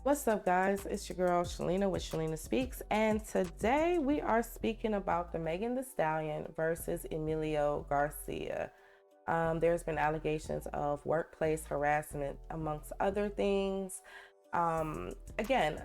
What's up, guys? It's your girl Shalina with Shalina Speaks, and today we are speaking about the Megan Thee Stallion versus Emilio Garcia. There's been allegations of workplace harassment, amongst other things. Again,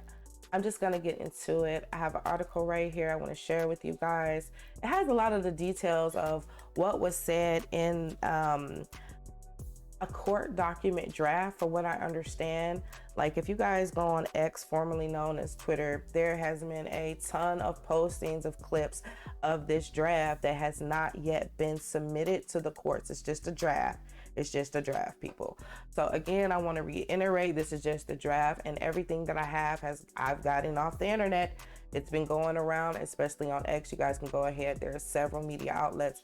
I'm just gonna get into it. I have an article right here I want to share with you guys. It has a lot of the details of what was said in a court document draft. For what I understand, like if you guys go on X, formerly known as Twitter, there has been a ton of postings of clips of this draft that has not yet been submitted to the courts. It's just a draft. It's just a draft, people. So again, I want to reiterate, this is just a draft, and everything that I've gotten off the internet. It's been going around, especially on X. You guys can go ahead. There are several media outlets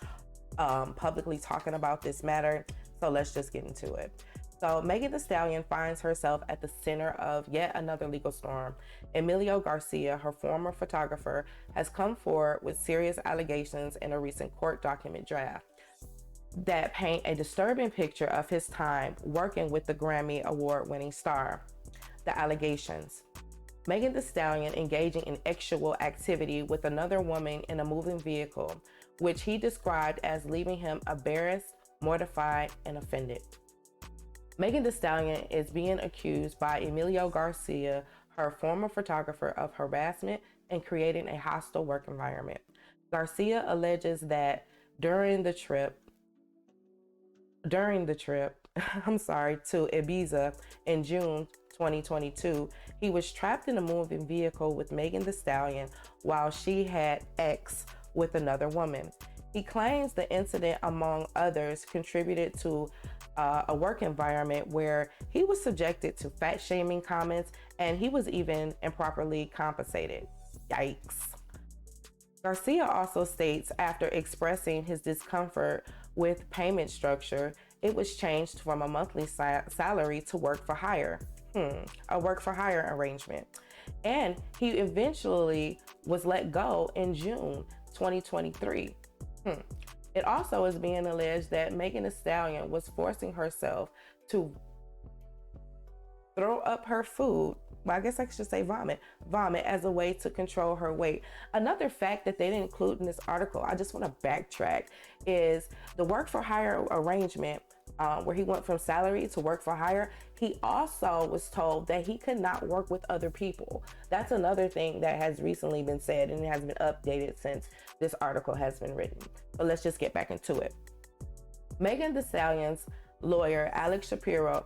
publicly talking about this matter. So let's just get into it. So Megan Thee Stallion finds herself at the center of yet another legal storm. Emilio Garcia, her former photographer, has come forward with serious allegations in a recent court document draft that paint a disturbing picture of his time working with the Grammy Award-winning star. The allegations: Megan Thee Stallion engaging in sexual activity with another woman in a moving vehicle, which he described as leaving him embarrassed, mortified, and offended. Megan Thee Stallion is being accused by Emilio Garcia, her former photographer, of harassment and creating a hostile work environment. Garcia alleges that during the trip, to Ibiza in June 2022, he was trapped in a moving vehicle with Megan Thee Stallion while she had sex with another woman. He claims the incident, among others, contributed to a work environment where he was subjected to fat shaming comments and he was even improperly compensated. Yikes. Garcia also states, after expressing his discomfort with payment structure, it was changed from a monthly salary to work for hire. A work for hire arrangement. And he eventually was let go in June 2023. It also is being alleged that Megan Thee Stallion was forcing herself to throw up her food. Well, I guess I should say vomit as a way to control her weight. Another fact that they didn't include in this article, I just want to backtrack, is the work for hire arrangement, where he went from salary to work for hire. He also was told that he could not work with other people. That's another thing that has recently been said, and it has been updated since this article has been written. But let's just get back into it. Megan Thee Stallion's lawyer, Alex Shapiro,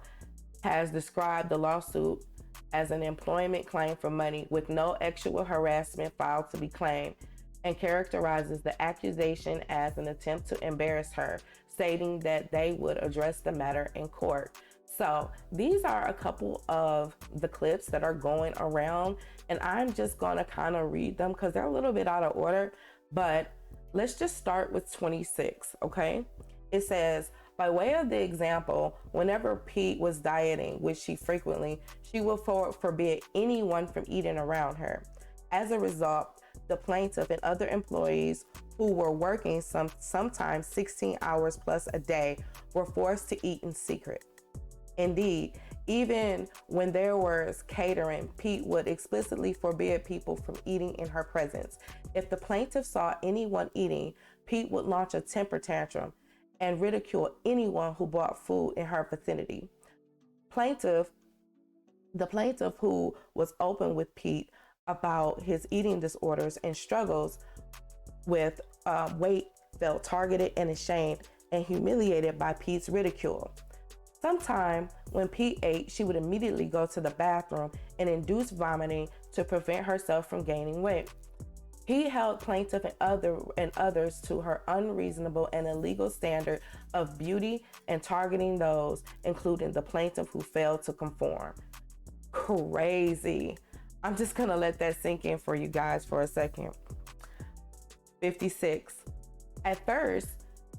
has described the lawsuit as an employment claim for money with no sexual harassment filed to be claimed, and characterizes the accusation as an attempt to embarrass her, stating that they would address the matter in court. So these are a couple of the clips that are going around, and I'm just going to kind of read them because they're a little bit out of order, but let's just start with 26, okay? It says, by way of the example, whenever Pete was dieting, which she frequently, she will forbid anyone from eating around her. As a result, the plaintiff and other employees who were working sometimes 16 hours plus a day were forced to eat in secret. Indeed, even when there was catering, Pete would explicitly forbid people from eating in her presence. If the plaintiff saw anyone eating, Pete would launch a temper tantrum and ridicule anyone who bought food in her vicinity. The plaintiff, who was open with Pete about his eating disorders and struggles with weight, felt targeted and ashamed and humiliated by Pete's ridicule. Sometimes when Pete ate, she would immediately go to the bathroom and induce vomiting to prevent herself from gaining weight. He held plaintiff and others to her unreasonable and illegal standard of beauty and targeting those, including the plaintiff, who failed to conform. Crazy. I'm just gonna let that sink in for you guys for a second. 56. At first,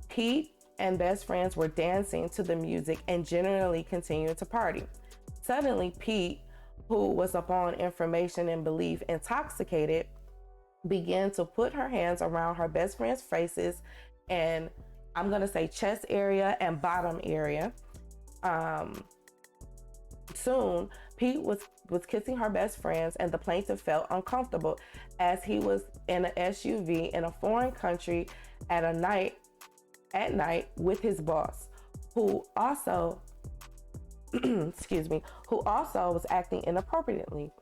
Pete and best friends were dancing to the music and generally continued to party. Suddenly, Pete, who was upon information and belief intoxicated, began to put her hands around her best friend's faces, and I'm gonna say chest area and bottom area. Soon, Pete was kissing her best friends, and the plaintiff felt uncomfortable as he was in an SUV in a foreign country at night with his boss, who also excuse me, who also was acting inappropriately.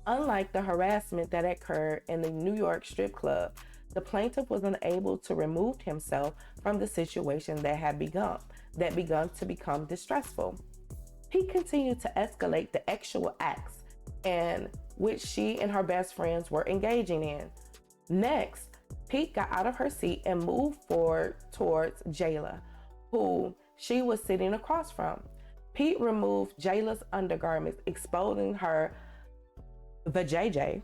Unlike the harassment that occurred in the New York strip club, the plaintiff was unable to remove himself from the situation that had begun to become distressful. He continued to escalate the actual acts in which she and her best friends were engaging in. Next, Pete got out of her seat and moved forward towards Jayla, who she was sitting across from. Pete removed Jayla's undergarments, exposing her vajayjay.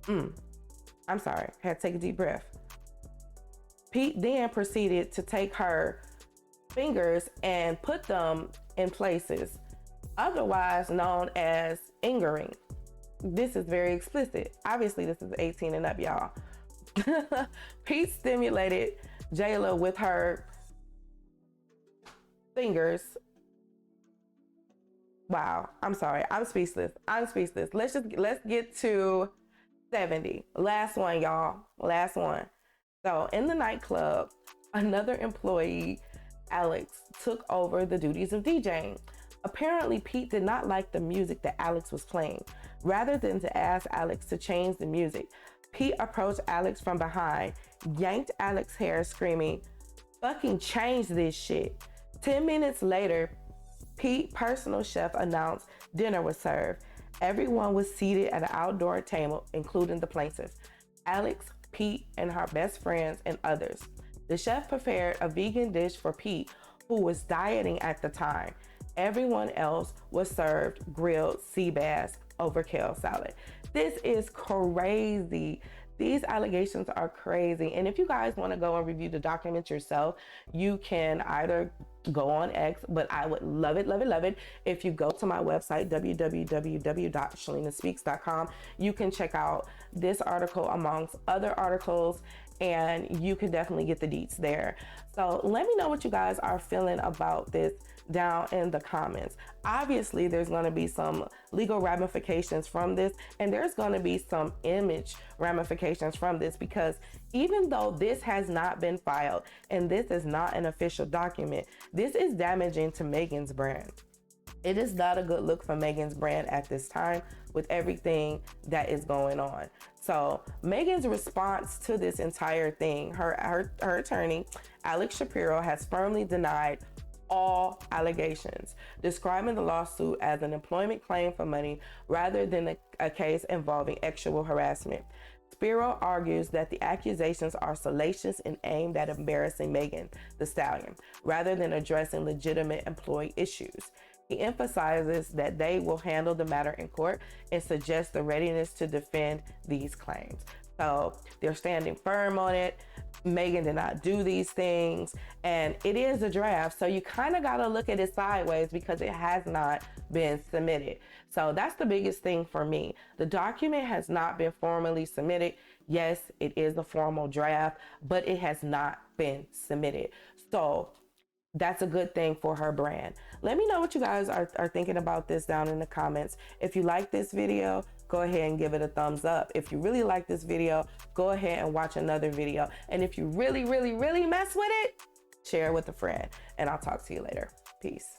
I'm sorry, had to take a deep breath. Pete then proceeded to take her fingers and put them in places, otherwise known as fingering. This is very explicit. Obviously, this is 18 and up, y'all. Pete stimulated Jayla with her fingers. Wow, I'm sorry. I'm speechless. Let's get to 70. Last one, y'all. Last one. So in the nightclub, another employee, Alex, took over the duties of DJing. Apparently, Pete did not like the music that Alex was playing. Rather than to ask Alex to change the music, Pete approached Alex from behind, yanked Alex's hair, screaming, "Fucking change this shit." 10 minutes later, Pete's personal chef announced dinner was served. Everyone was seated at an outdoor table, including the plaintiff, Alex, Pete, and her best friends, and others. The chef prepared a vegan dish for Pete, who was dieting at the time. Everyone else was served grilled sea bass over kale salad. This is crazy. These allegations are crazy. And if you guys want to go and review the document yourself, you can either go on X, but I would love it if you go to my website, www.shalinaspeaks.com. You can check out this article amongst other articles, and you can definitely get the deets there. So let me know what you guys are feeling about this down in the comments. Obviously, there's going to be some legal ramifications from this, and there's going to be some image ramifications from this, because even though this has not been filed and this is not an official document, this is damaging to Megan's brand. It is not a good look for Megan's brand at this time with everything that is going on. So Megan's response to this entire thing, her attorney, Alex Shapiro, has firmly denied all allegations, describing the lawsuit as an employment claim for money rather than a case involving sexual harassment. Shapiro argues that the accusations are salacious and aimed at embarrassing Megan Thee Stallion rather than addressing legitimate employee issues. He emphasizes that they will handle the matter in court and suggests the readiness to defend these claims. So they're standing firm on it. Megan did not do these things, and it is a draft, so you kind of got to look at it sideways because it has not been submitted. So that's the biggest thing for me. The document has not been formally submitted. Yes, it is a formal draft, but it has not been submitted. So that's a good thing for her brand. Let me know what you guys are thinking about this down in the comments. If you like this video, go ahead and give it a thumbs up. If you really like this video, go ahead and watch another video. And if you really mess with it, share it with a friend. And I'll talk to you later. Peace.